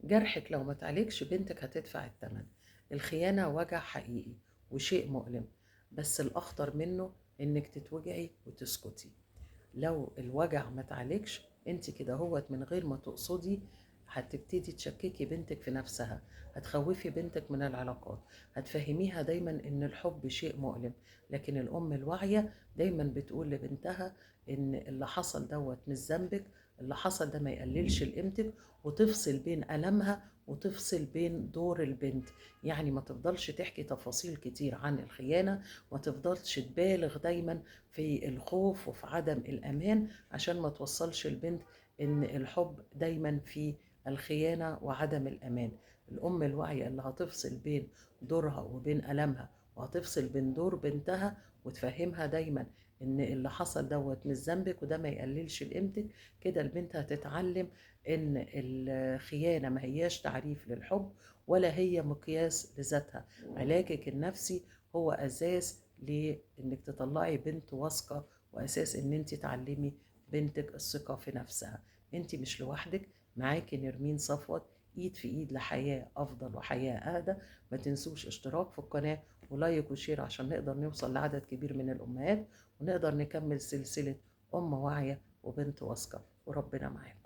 جرحك لو ما تعالجش بنتك هتدفع الثمن. الخيانة وجع حقيقي وشيء مؤلم، بس الأخطر منه إنك تتوجعي وتسكتي. لو الوجع ما تعالجش انت كده هوت من غير ما تقصدي هتبتدي تشككي بنتك في نفسها، هتخوفي بنتك من العلاقات، هتفهميها دايما ان الحب شيء مؤلم. لكن الام الواعية دايما بتقول لبنتها ان اللي حصل دوت مش ذنبك، اللي حصل ده ما يقللش قيمتك، وتفصل بين ألمها وتفصل بين دور البنت. يعني ما تفضلش تحكي تفاصيل كتير عن الخيانة، ما تفضلش تبالغ دايما في الخوف وفي عدم الأمان، عشان ما توصلش البنت إن الحب دايما في الخيانة وعدم الأمان. الأم الواعية اللي هتفصل بين دورها وبين ألمها، وهتفصل بين دور بنتها وتفهمها دايما إن اللي حصل دوت مش ذنبك وده ما يقللش قيمتك، كده البنت هتتعلم إن الخيانة ما هياش تعريف للحب ولا هي مقياس لذاتها. علاجك النفسي هو أساس لانك تطلعي بنت واثقه، واساس ان انت تعلمي بنتك الثقه في نفسها. انت مش لوحدك، معاكي نرمين صفوت، ايد في ايد لحياه افضل وحياه اهدى. ما تنسوش اشتراك في القناه ولايك وشير عشان نقدر نوصل لعدد كبير من الامهات، ونقدر نكمل سلسله ام واعيه وبنت واثقه، وربنا معاكم.